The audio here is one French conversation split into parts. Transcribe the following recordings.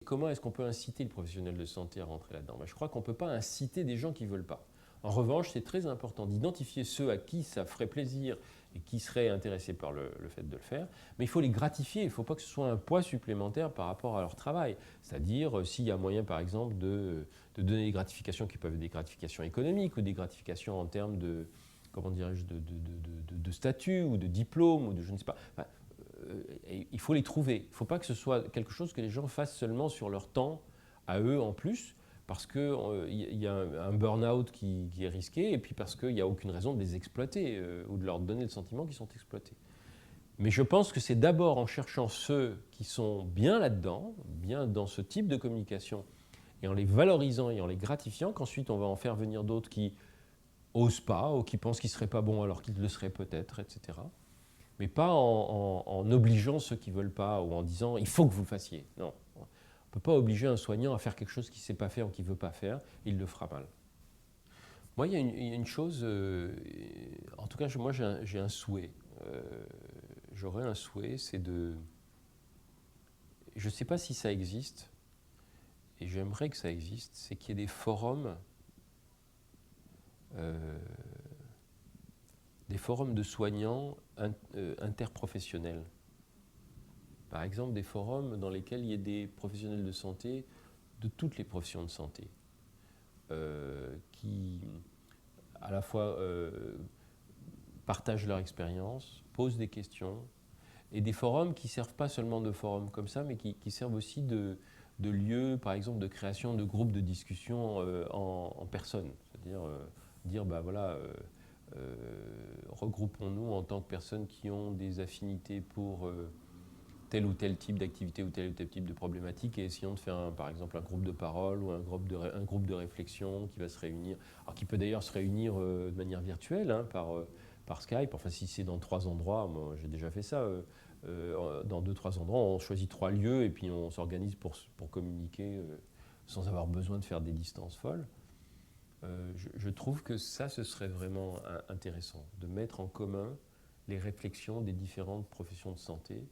comment est-ce qu'on peut inciter le professionnel de santé à rentrer là-dedans? Je crois qu'on ne peut pas inciter des gens qui ne veulent pas. En revanche, c'est très important d'identifier ceux à qui ça ferait plaisir et qui seraient intéressés par le fait de le faire, mais il faut les gratifier, il ne faut pas que ce soit un poids supplémentaire par rapport à leur travail. C'est-à-dire, s'il y a moyen, par exemple, de donner des gratifications qui peuvent être des gratifications économiques ou des gratifications en termes de, comment dirais-je, de statut ou de diplôme ou de je ne sais pas. Enfin, il faut les trouver. Il ne faut pas que ce soit quelque chose que les gens fassent seulement sur leur temps, à eux en plus, parce qu'il y a un burn-out qui est risqué, et puis parce qu'il n'y a aucune raison de les exploiter ou de leur donner le sentiment qu'ils sont exploités. Mais je pense que c'est d'abord en cherchant ceux qui sont bien là-dedans, bien dans ce type de communication, et en les valorisant et en les gratifiant, qu'ensuite on va en faire venir d'autres qui n'osent pas, ou qui pensent qu'ils ne seraient pas bons alors qu'ils le seraient peut-être, etc. Mais pas en obligeant ceux qui ne veulent pas, ou en disant « il faut que vous le fassiez ». Non, on ne peut pas obliger un soignant à faire quelque chose qu'il ne sait pas faire ou qu'il ne veut pas faire, il le fera mal. Moi, il y a une chose, en tout cas, moi j'ai un souhait. J'aurais un souhait, c'est de... Je ne sais pas si ça existe, et j'aimerais que ça existe, c'est qu'il y ait des forums de soignants interprofessionnels. Par exemple, des forums dans lesquels il y ait des professionnels de santé de toutes les professions de santé, qui à la fois partagent leur expérience, posent des questions, et des forums qui ne servent pas seulement de forums comme ça, mais qui servent aussi de lieux, par exemple, de création de groupes de discussion en personne. C'est-à-dire dire, bah voilà, regroupons-nous en tant que personnes qui ont des affinités pour tel ou tel type d'activité ou tel type de problématique et essayons de faire par exemple un groupe de parole ou un groupe de réflexion qui va se réunir, alors qui peut d'ailleurs se réunir de manière virtuelle hein, par Skype, enfin si c'est dans 3 endroits, moi j'ai déjà fait ça, dans 2-3 endroits, on choisit 3 lieux et puis on s'organise pour communiquer sans avoir besoin de faire des distances folles. Je trouve que ça, ce serait vraiment intéressant, de mettre en commun les réflexions des différentes professions de santé.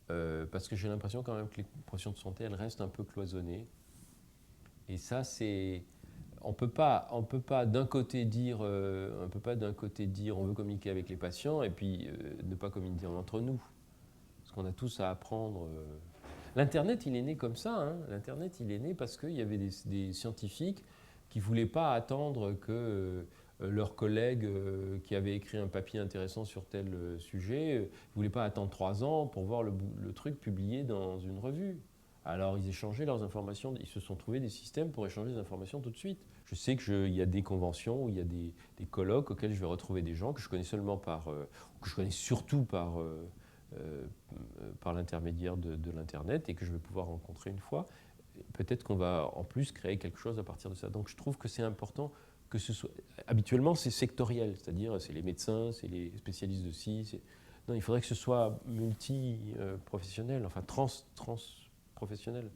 Parce que j'ai l'impression quand même que les professions de santé, elles restent un peu cloisonnées. Et ça, c'est... On peut pas d'un côté dire, on veut communiquer avec les patients et puis ne pas communiquer entre nous. Parce qu'on a tous à apprendre. L'Internet, il est né comme ça. Hein. L'Internet, il est né parce qu'il y avait des scientifiques qui ne voulaient pas attendre que leurs collègues qui avaient écrit un papier intéressant sur tel sujet ne voulaient pas attendre 3 ans pour voir le truc publié dans une revue. Alors ils échangeaient leurs informations, ils se sont trouvés des systèmes pour échanger des informations tout de suite. Je sais qu'il y a des conventions, où il y a des colloques auxquels je vais retrouver des gens que je connais seulement que je connais surtout par l'intermédiaire de l'Internet et que je vais pouvoir rencontrer une fois. Peut-être qu'on va en plus créer quelque chose à partir de ça. Donc je trouve que c'est important que ce soit... Habituellement, c'est sectoriel, c'est-à-dire c'est les médecins, c'est les spécialistes de ci. Non, il faudrait que ce soit multi-professionnel, enfin trans-professionnel.